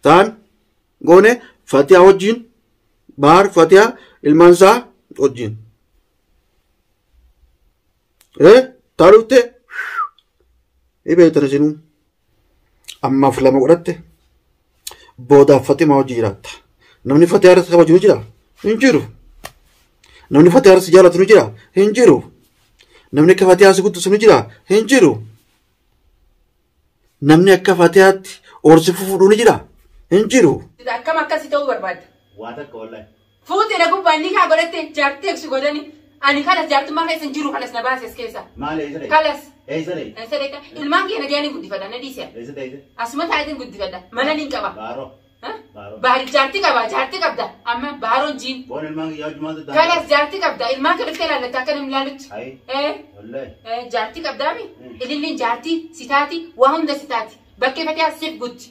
تان قوني فاتيا وجين بار فاتيا المنزا وجين إيه تعرفت إيه بيتنا شنو أما فلما قرأت بودا فاتي وجيرات نمني فاتي أرس كبا جوجرا هنجرو نمني فاتي أرس جالا تنجرا هنجرو نمني كفاتي أرس كنت سنجرا هنجرو نمني كفاتيات أورسفو نجرا هنجرو كم أكاسي تو برباد واتا كولا فوت أنا كم باني كا قلت جارتك شو قدني أنا خلاص جارت ما كيس نجرو خلاص نباس إسكيسا ما ليه خلاص إيه سلي سلك المانجي أنا جاني قدي فدا نديسيا إيه سلي أسمع تعيدين قدي فدا ما نين كبا بارو bahari jaartii qabda amma baharoon jiin بون المانجي يا جماعة kalaas jaartii qabda ilmaan kan itti ilaallata akka namni ilaalutti والله jaartii qabdaami ililliin jaartii sitaati waa hunda sitaati bakkee fatee asiif gutti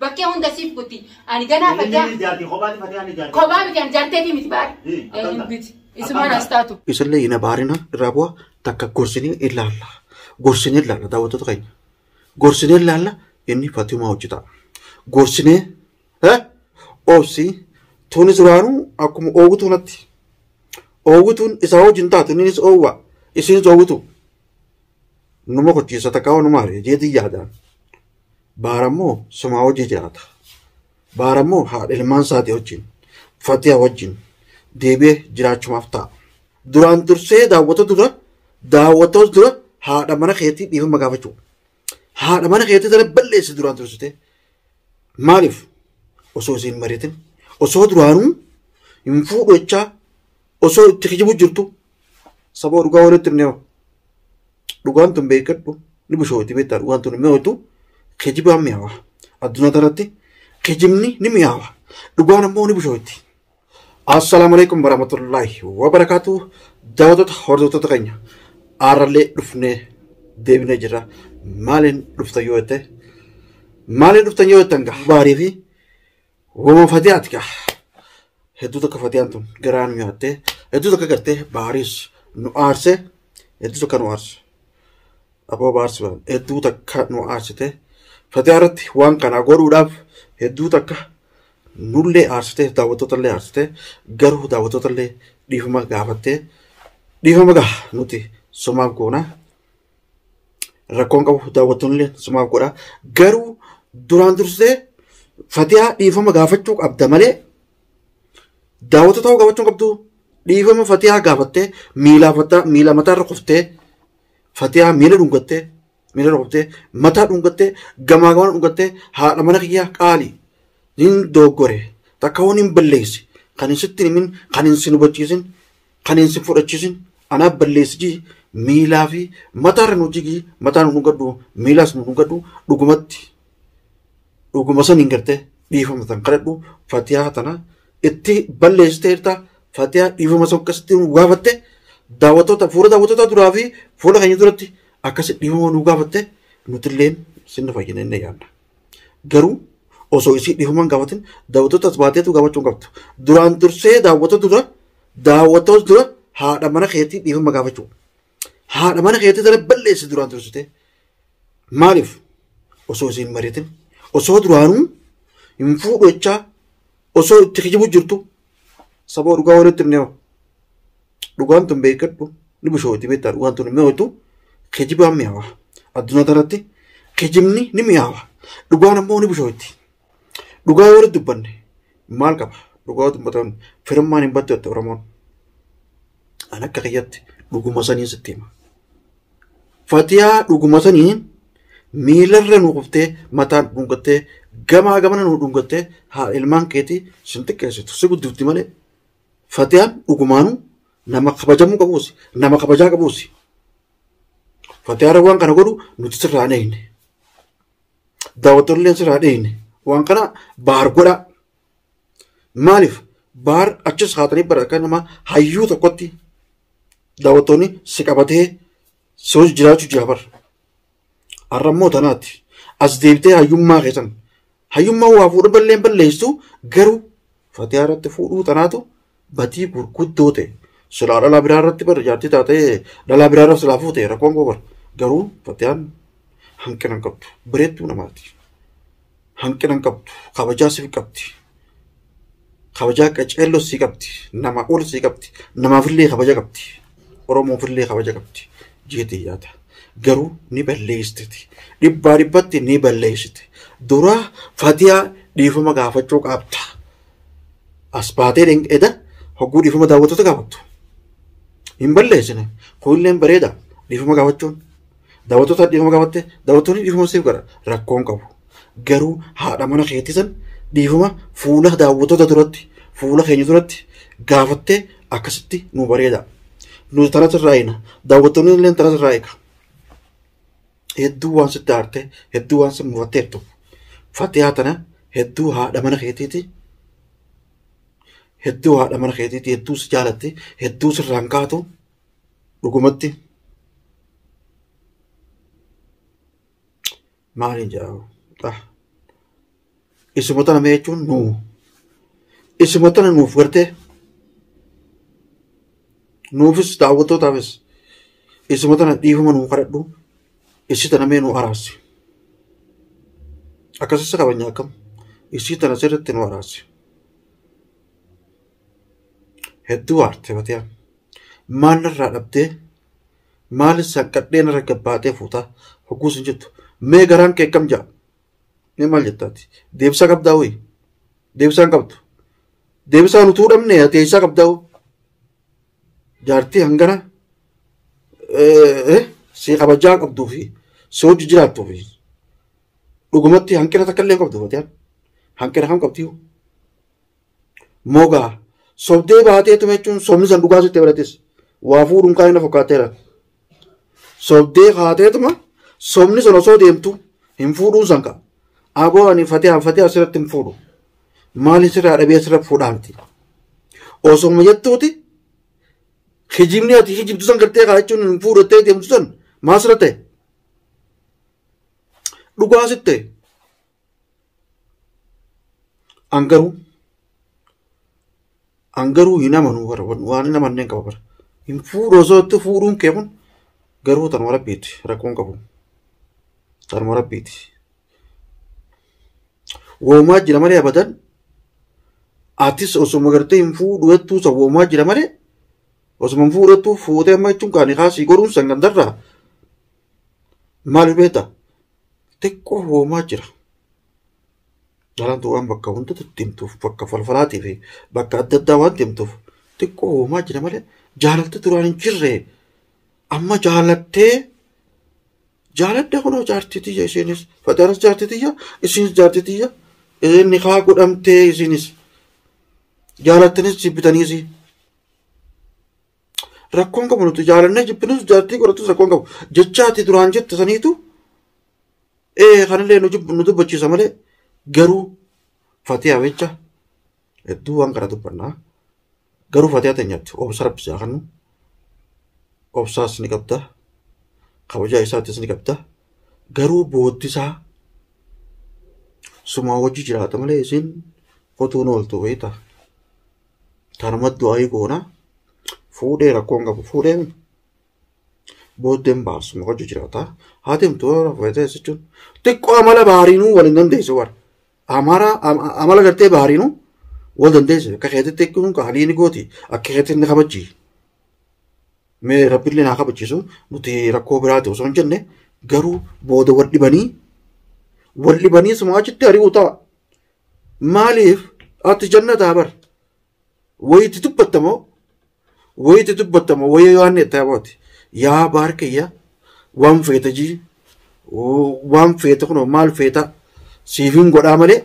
bakkee hunda asiif gutti ani ganaa fataa جارتي خباتي فتي أنا جارتي kophaa miti ani jaarteetii miti baari miti isumaan as taatu isallee ina baarina irraa bu'a takka gorsinee ilaalla daawwattoota keenya gorsinee ilaalla inni Fatimaa hojjeta gorsinee obsi tunis duraanuu akkuma oowwituu natti oowwituun isaa wajjin taatu innis oowwa isinis oowwitu numa kochiisa takkaa numa haree jeetii yaadaan baarammoo sumaa hojii jiraata baarammoo haadha ilmaan isaatii wajjin Fatiyaa wajjin deebi'ee jiraachumaaf ta'a duraan dursee daawwatoos dura haadha mana keetii dhiifama gaafachuu haadha mana keetii sana balleessi duraan dursitee maaliif osoo isiin mariitin osoo duraanuu hin fuudhu jechaa osoo itti kijibu jirtu saboo dhugaa walitti himneewa dhugaan tun beekadhu ni bishooti beektaa dhugaan tun mi'ootu kijibaan mi'aawa addunyaa irratti kijibni ni mi'aawa dhugaan ammoo ni bishooti. Assalamu alaikum warahmatullahi wabarakatuh daawwattoota hordoftoota keenya aarallee dhufnee deebinee jirra maaliin dhuftan yoo jettan gaa baarii fi wama Fatiyaati gaa hedduu tokko Fatiyaan tun garaan nyaattee hedduu tokko gartee baariis nu aarse hedduu tokko nu aarse aboo baarsi baan hedduu tokko nu aarsite Fatiyaa irratti waan kana godhuudhaaf hedduu tokko nullee aarsite daawwattootallee aarsite garuu daawwattootallee dhiifama gaafattee dhiifama gaa nuti somaaf goona rakkoon qabu daawwattoonillee somaaf godha garuu duraan dursee Fatiyaa dhiifama gaafachuu qabda malee daawwattoo ta'uu gaafachuu qabdu dhiifama Fatiyaa gaafattee miila mataa irra kuftee Fatiyaa miila dhungattee mataa dhungattee gamaa gamaa dhungattee haadha mana kiyyaa qaali nin doggore takka waan hin balleessi kan hin sitti himin kan hin sin hubachiisin kan hin sin fudhachiisin anaaf balleessi miilaa fi mataa irra nu jigi mataa nu dhungadhu miilaas nu dhungadhu dhuguma san hin gartee dhiifama tan kadhadhu Fatiyaa tana itti balleessiteerta Fatiyaa dhiifama san akkasitti nu gaafatte fuula daawwattoota duraa fi fuula keenya duratti akkasitti dhiifama nu gaafatte nutilleen sinna fayyina inni yaadna garuu osoo isii dhiifaman gaafatin daawwattootas baateetu gaafachuu qabdu duraan dursee daawwattoos dura haadha mana keetii dhiifama gaafachuu haadha mana keetii sana balleessi duraan dursite maaliif osoo isiin mariitin osoo duraanuu hin fuudhu jechaa osoo itti kijibu jirtu saboo dhugaa walitti himneewa dhugaan tun beekadhu ni bishooti beektaa dhugaan tun mi'ootu kijibaan mi'aawa addunyaa irratti kijibni ni mi'aawa dhugaan ammoo ni bishooti dhugaa walitti dubbanne maal qaba dhugaa dubbatan firummaan hin battu jette Oromoon an akka kiyyatti dhuguma sanii sitti hima Fatiyaa dhuguma saniin miilarra nu kuftee mataan dhungattee gamaa gamana nu dhungattee haa ilmaan keetii sin xiqqeessitu si guddifti malee Fatiyaan dhugumaanuu nama kabajamuu qabuusi nama kabajaa qabuusi Fatiyaarra waan kana godhu nuti sirraa dheeyne daawwattoolleen sirraa dheeyne waan kana baar godha maaliif baar achis haatanii barakan nama hayyuu tokkotti daawwattoonni si qabatee si jiraachuu jaabar arrammoo tanaatti as deebitee hayyummaa keessan hayyummaa waa fuudhan balleessitu garuu Fatiyaa irratti fuudhuu tanaatu batii gurguddoo ta'e silaa dhalaa biraa irratti bara jaartii taatee dhalaa biraa irratti silaa fuute rakkoon gobar garuu Fatiyaan hanqina hin qabdu bareedduu namaati hanqina hin qabdu kabajaa siif qabdi kabajaa qaceelloo sii qabdi nama ol sii qabdi namaafillee kabaja qabdi oromoofillee kabaja qabdi jeetii yaada garuu ni balleessiti dhibbaa dhibbatti ni balleessiti dura Fatiyaa dhiifama gaafachuu qabda as baatee dhenqeeda hogguu dhiifama daawwattoota gaafattu hin balleessine kuilleen bareeda dhiifama gaafachuun daawwattoota dhiifama gaafatte daawwattoonni dhiifama siif gara rakkoon qabu garuu haadha mana keetisan dhiifama fuula daawwattoota duratti fuula keenya duratti gaafattee akkasitti nu bareeda nu tanas irraayina daawwattoonni illee tanas irraayika hedduu waan sitti aarte hedduu waan si mufatteertu Fatiyaa tana hedduu haadha mana keetiiti hedduu haadha mana keetiiti hedduu si jaalatti hedduu sirraan kaatu dhugumatti maaliin jedhamu isuma tana mee jechuun nuu isuma tana nuuf gartee nuufis daawwattootaafis isuma tana dhiifama nuu kadhadhu isi tana mee nu araarsi akkasissa qabanya akkam isi tana sirritti nu araarsi hedduu aarte Fatiyaan maal narraa dhabdee maal sanqadhee narra gabbaatee fuutaa hogguus hin jettu mee garaan kee akkam ja'a mee maal jettaati deebisaa qabdaa hoyi deebisaan qabdu deebisaan utuu dhabne teessaa qabdaa jaartii hangana si kabajaa qabduu fi si hojii jiraattuu fi dhugumatti hanqina takka illee qabdu Fatiyaan hanqina kam qabdiyu moogaa sobdee baateetuma jechuun sobni san dhugaa sitti biratis waa fuudhuun kaayina fakkaateera sobdee kaateetuma sobni san osoo deemtu hin fuudhuun san ka'a aboo ani Fatiyaa asirratti hin fuudhu maali sirraa dhabee asirra fuudhaa miti osoma jettuuti hijibni ati hijibtu san gartee kaa jechuun hin fuudhattee deemtu san maa sirra ta'e dhugaa sitti angaruu hin amanu waan hin amanneen qaba bara hin fuudhu osoo itti fuudhuun kee kun garuu tanuma rabbiiti rakkoon qabu tanuma rabbiiti woomaa jira malee abadan atis osuma gartee hin fuudhu jettuu san woomaa jira malee osuma hin fuudhu jettuu fuutee amma jechuun kaanii kaasii godhuun san gandarraa maal beeta xiqqoo woomaa jira jalaan waan bakka hunda deemtuuf bakka falfalaatii fi bakka adda addaa waan deemtuuf xiqqoo woomaa jira malee jaalalte duraan hin jirre amma jaaladde kunoo jaartitiyya isinis Fatiyaanis jaartitiyya isinis jaartitiyya inni kaa godhamtee isinis jaalattanis jibbitaniisi rakkoon qabu nuti jaalannee jibbinus jaartii godhatus rakkoon qabu jechaati duraan jette saniitu kanillee nu dubbachiisa malee garuu Fatiyaa jecha hedduu waan kana dubbannaa garuu Fatiyaa teenyatti obsa rabbisaa kannu obsaas ni qabda kabajaa isaattis ni qabda garuu booddisaa sumaa hojii jiraata malee isin qotuun ooltu beekta tanuma du'aa goona fuudhee rakkoon qabu fuudheen booddeen baasuma hojii jiraata haa deemtu rafetee jechuun xiqqoo amala baariinuu wal hin dandeessu war amala gartee baariinuu wal dandeesse akka keetitti eeguun qaaliini gooti akka keetitti ni kabajii mee rabbiillee naa kabachiisu nuti rakkoo biraati osoo hin jenne garuu booda wal dhibanii sumaa achitti ari'uu ta'a maaliif ati jannataa bar wayitti dubbattamoo wayii waan nettaa booti yaa baarkiyya waan feeta jii waan feeta kunoo maal feeta siifiin godhaa malee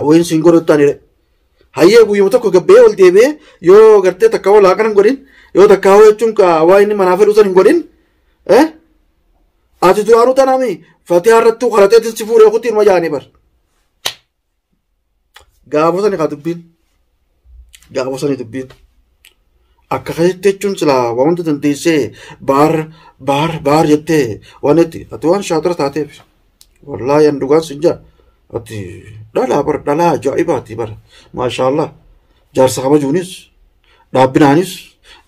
wayin siin godhattanire hayyee guyyuma tokko gabbee ol deebi'ee yoo gartee takka ol haaqan hin godhin yoo takka hawaa jechuun waa inni manaa fedhu san hin godhin ati duraanuu tanaami Fatiyaa irrattuu kadhateetiin si fuudhee kutti ilma jaanii bar gaafa sani dubbiin akka kanatti jechuun silaa waan hunda dandeessee baar jettee waan itti ati waan shaatara taateef wallaahi an dhugaan sin jaa ati dhalaa ajaa'ibaati bara maashaallah jaarsa kabajuunis dhaabbinaanis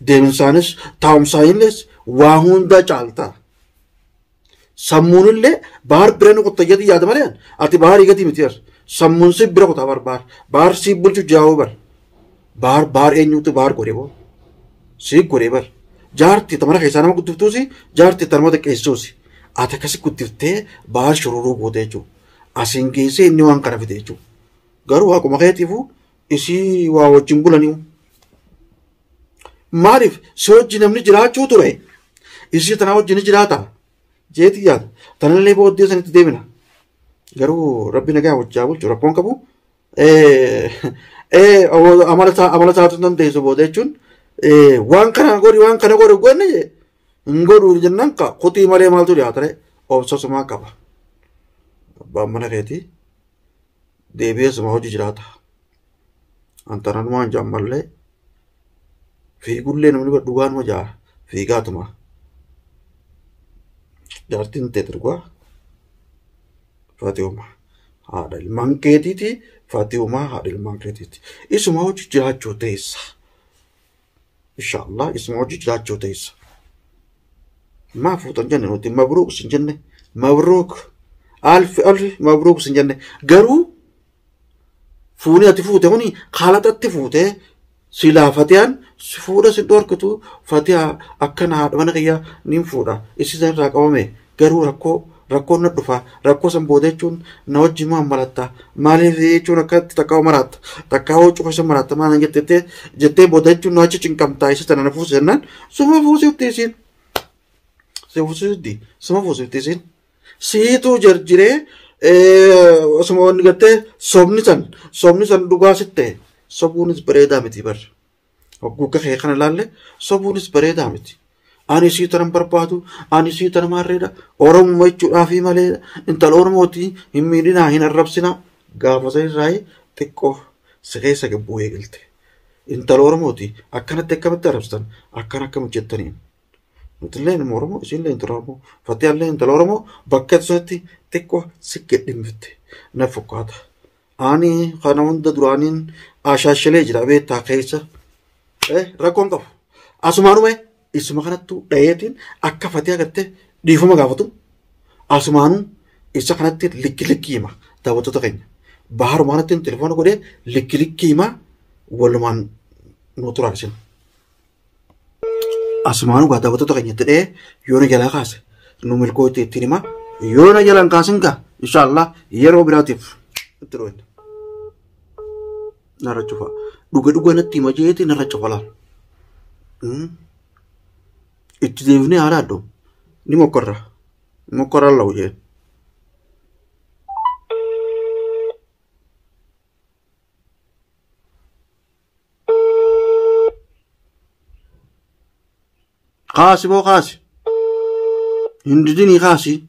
deeminsaanis taa'umsaayilles waa hunda caaltaa sammuun illee baar bira nu qottayyati yaada malee ati baar igati miti yar sammuun si bira qotaa baar si bulchu jaawoo baar eenyuutu baar godhe boo si godhe jaarti tamara keessaa nama guddiftuusi jaarti tanama xiqqeessuusi ati akkasi guddiftee baar shururuu goote jechuudha asiin geessee inni waan kana fide jechuudha garuu akkuma keetiifu isii waa wajjin bulaniiru maaliif si wajji namni jiraachuu ture isii tanaa wajjin jiraata jeeti yaada tanallee booddee sanitti deemina garuu rabbi nagaa wajjaa bulchu rakkoon qabu amala isaatu dandeessu booda jechuun waan kana godhi goonne hin godhu jennaan ka kutii malee maaltu dhiyaatare obsasumaa qaba abbaan mana keetii deebi'ee suma hojii jiraata antananumaan jaammallee fiigullee namni dhugaanuma jaa fiigaatuma jaartiin teetirgwaa Faatiuma haadha ilmaan keetiiti Faatiuma haadha ilmaan keetiiti isuma hojii jiraachuu teessa inshallah isuma hojii jiraachuu teessa ما فوتن جنة نوتي مبروك سنجنة مبروك ألف مبروك سنجنة قرو فوني أتفوت هوني خالت أتفوت سلا فتيان فورا سدور كتو فتيا أكن هاد وانا غيا نيم فورا إسي زين راقومي قرو ركو ندفا ركو سنبودة چون نوجي ما مراتا مالي في چون أكاد تكاو مرات تكاو چوكا سمراتا ما جتة بودة چون نوجي چنكم تايسي تنانا فوسينان سوما فوسي وتيسين Sefuusiti sama fuusitisin siitu jarjire osuma wanni gartee sobni san dhugaa sitte sobuunis bareedaa miti bar hogguuka kee kana laalle sobuunis bareedaa miti ani sii tanan barbaadu ani sii tana maarreedha oromuma jechuudhaafi malee intala oromooti hin miidhinaa hin arrabsinaa gaafasa irraa xiqqoo si keessa gabbuu eegalte intala oromooti akkanatti akkamitti arrabsitan akkamitti jettaniin Nutilleen Oromoo isinleen Oromoo Fatiyaalleen Oromoo bakka isaatti xiqqoo siqqedhin bitte na fakkaata. Ani kana hunda duraaniin ashaashalee jira beektaa keessa rakkoon qabu. Asumaanuma isuma kanattu dhayeetiin akka Fatiyaa gartee dhiifama gaafatu asumaanuu isa kanatti likki hima daawwattoota keenya. Baharumaanatti telefoona godhee likki hima walumaan nutu raabsina. Asumaanu gata daawwattoota keenya ta'ee yoona jalaa kaase nu milkootti ittiin hima yoona jalaan kaasin gaa inshallah yeroo biraatiif itti dhooyna narra cufa dhuga natti hima jeeti narra cufa laal itti deebinee haala addoo ni mokkorra lawu jeen خاسي بو خاسي هندديني خاسي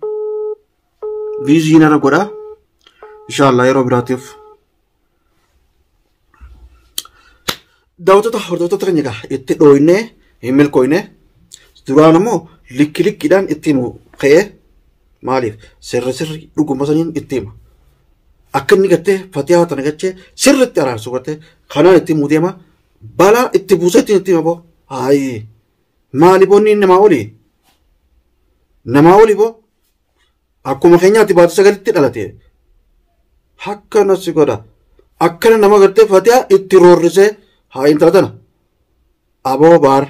بيزينا رقودا إن شاء الله يرو براتيف داوتا تغنيكا اتدويني هميل كويني درانمو لك دان اتيمو خيه ماليف سر رقو مسانين اتيما أكن نغتي فتياة تنغتي سر اترار سوغتي خانا اتيمو ديما بالا اتبوسة اتيما بو هاي Maali bonni nama oli bo akkuma keenyaatti baatu sagalitti dhalate akkana si godha akkana nama gartee Fatiyaa itti roorrisee haa intala tana aboo baar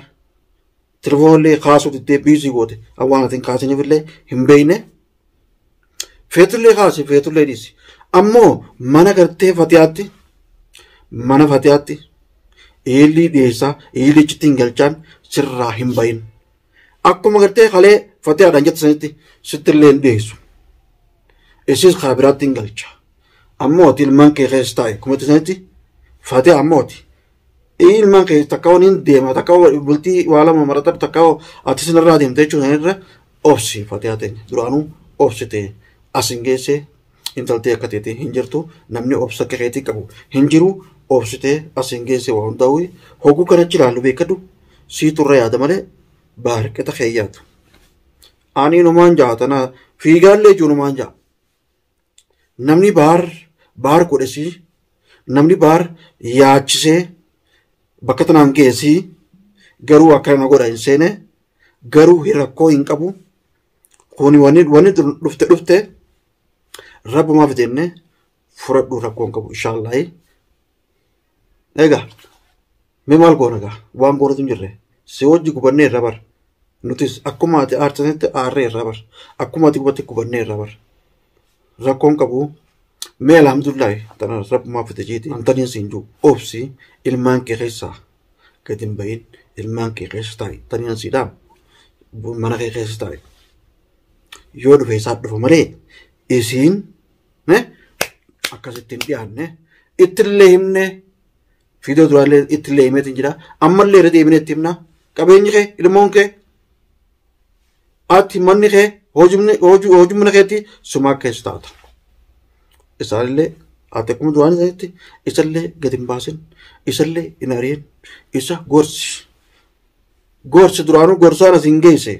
tirvoollee kaasuu diddee biizii goote awwaan atiin kaasiniifillee hin beeyne feetullee kaase feetullee dhiisi ammoo mana gartee Fatiyaatti eelii dhiyeessaa eelii cittiin galchaan sirraa hin bayin akkuma gartee kalee Fatiyaadhaan jette sanitti sittillee hin dhiyeessu isis karaa biraatti hin galcha ammooti ilmaan kee keessa taa'e kuma itti sanitti Fatiyaa ammooti ilmaan kee takka waniin deema takka bultii waa lama marata takka ati sinirraa deemte jechuun sanirra obsi Fatiyaa teenya duraanuu obsite asin geessee intaltee akka teete hin jirtu namni obsa keetii qabu hin jiru obsite asin geessee waa hundaa'u hoguu kanatti ilaallu beekadhu siiturra yaada malee baarqeta keeyyaatu ani numaan jaatana fiigaallee jiru numaan jaa namni baar godhesii namni baar yaachisee bakka tanaan geessii garuu akkana godha hin seene garuu rakkoo hin qabu kuni wani dhufte rabbumaa fitenne furadhu rakkoon qabu inshallah. Egaa mee maal goona gaa waan goonatu hin jirre si wajji gubannee irra bar nutis akkuma ati aartanitti aarree irra bar akkuma ati gubatti gubannee irra bar rakkoon qabu. Mee alhamdulillah tana rabbumaa fite jeeti antaniin siin jiru obsi ilmaan kee keessaa gadi hin bahin ilmaan kee keessa taa'e taniin siidhaan mana kee keessa taa'e yoo dhufe isaa dhufa malee isiin akkasitti hin dhiyaanne ittillee himne fiidoo duraallee ittillee himeetiin jira ammallee irra deebinee itti himna qabeenyi kee ilmoon kee ati manni kee hojii mana keetti sumaa keessa taata. Isaallee ati akkuma duraan isaaniitti isallee gadi hin baasin isallee hin ariin isa gorsi duraanuu gorsaan as hin geesse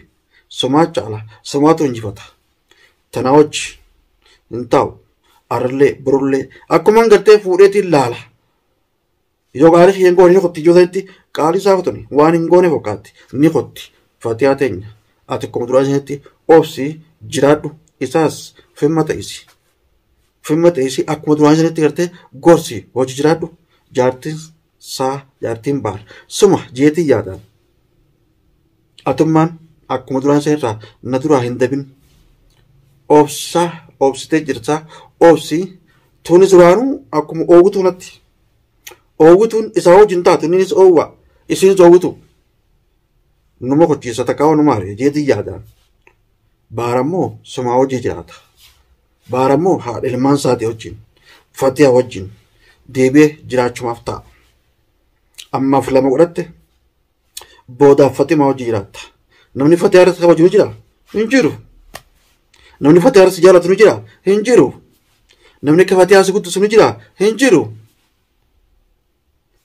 sumaa caala sumaatu injifata tana wajji hin taa'u arallee birullee akkuma gartee fuudheetiin laala yoo gaarii hin goone ni qotti ijoolleetti qaalii isaa fotoni waan hin goone fakkaatti ni qotti fatiyaa teenya ati akkuma duraan isaaniitti obsi jiraadhu isaas fimma ta'isi. Fimma ta'isi akkuma duraan isaaniitti gartee gorsi hojii jiraadhu jaartiin baar suma jeetii yaadaan atummaan akkuma duraan isaaniirraa na duraa hin dabin obsitee jirtaa obsi tunis duraanuu akkuma oowwituu natti oowwituun isaa hojiin taatu innis oowwa isinis oowwitu numa kochiisa takkaa numa haree jeetii yaadaan baarammoo suma hojii jiraata. Baarammoo haadha ilmaan isaatii wajjin fatiyaa wajjin deebi'ee jiraachumaaf ta'a. Ammaaf lama godhatte boodaaf fatimaa wajjin jiraatta. Namni fatiyaa irratti kabaju ni jira? Hin jiru. Namni fatiyaa irratti jaalatu ni jira? Hin jiru. Namni akka fatiyaa si guddisu ni jira? Hin jiru.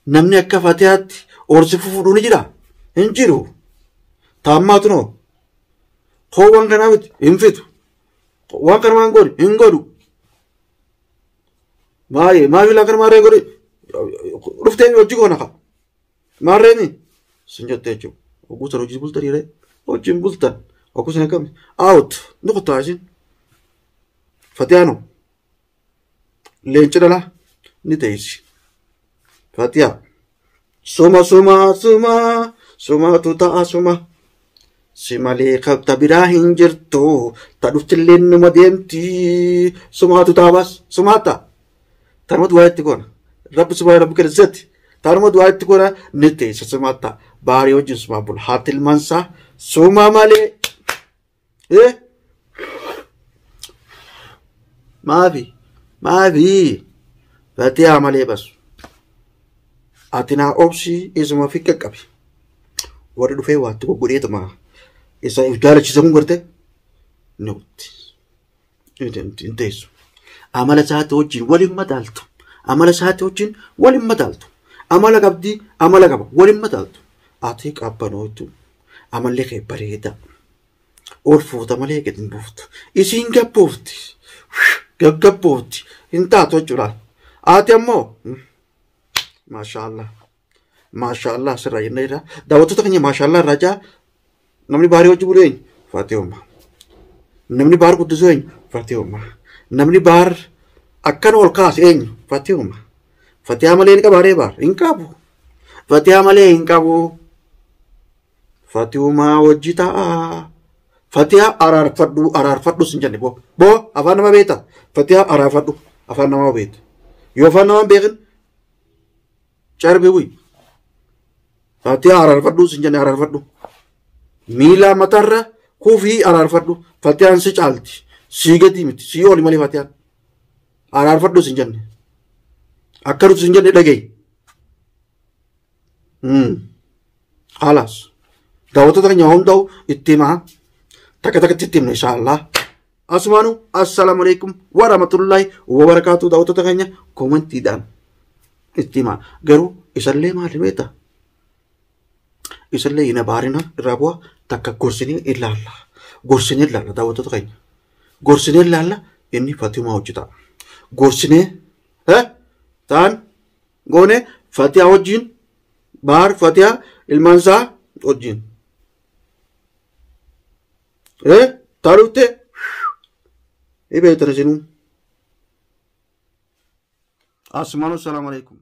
Namni akka fatiyaatti orsi fuudhu ni jira? Hin jiru. Taammaatu noo hoowwan kanaa miti hin fitu. Waan kana waan godhi hin godhu maafilaa kana maarree godhi dhuftee hojii goona kaa maarreemi sin jettee jechuudha ogguusan hojii bultan hiree hojiin bultan ogguusan akkami aawut ni kuttaa isin fatiyaano leenci dhalaa ni teessi fatiyaa sumaatu ta'a suma. Si malee kabta biraa hin jirtu ta dhuftillee numa deemti sumaatu taabas sumaata tanuma du'aa itti goona rabbi subhaanahu rabbi keessatti tanuma du'aa itti goona ni teessa sumaata baarii wajjin sumaa bula haati ilmaansaa suma malee maafi fatiyaa malee basu ati naa obsii isuma fi qaqqabi warri dhufee waatti goggodheetumaa. Isa jaalachiisa kun garte nuti hin teessu amala isaati wajjin waliin madaaltu amala isaati wajjin waliin madaaltu amala qabdi amala qaba waliin madaaltu ati qabbanootu amallee kee bareeda ol fuuta malee gadi hin buuftu isiin gaggaboofti hin taatu jechuudha ati ammoo maashaallah sirraa jennee jira daawwattoota keenya maashaallah irraa jaa. Namni baarii hojii bulu eenyu Faatiyooma. Namni baar guddisuu eenyu Faatiyooma. Namni baar akkana ol kaasu eenyu Faatiyooma. Fatiyaa malee hin qabaaree baar hin qabu. Fatiyaa malee hin qabu. Faatiyoomaa hojii ta'a. Fatiyaa araarfadhu sin jenne boo afaan nama beekta. Fatiyaa araarfadhu afaan nama beekta. Yoo afaan nama beekin carbii bu'i. Fatiyaa araarfadhu sin jenne araarfadhu. Miila mataarra kuufii araarfadhu fatiyaan si caalti sii gadi miti sii oli malee fatiyaan araarfadhu sin jenne akka nuti sin jenne dhaga'i halas daawwattoota keenya hundaa'u itti himaa takka takkatti itti himna inshaallah asumaanu assalaamu alaikum wa rahmatullahi wa barakaatu daawwattoota keenya koomentiidhaan itti himaa garuu isallee maali beektaa isallee ina baarina irraa bu'aa takka gorsinee ilaalla daawwattoota keenya gorsinee ilaalla inni Faatimaa hojjeta gorsinee taan goone Faatiyaa wajjin baar Faatiyaa ilmaansaa wajjin Taaluuttee beektan isinuu. Asmaanu salaamu alaikum.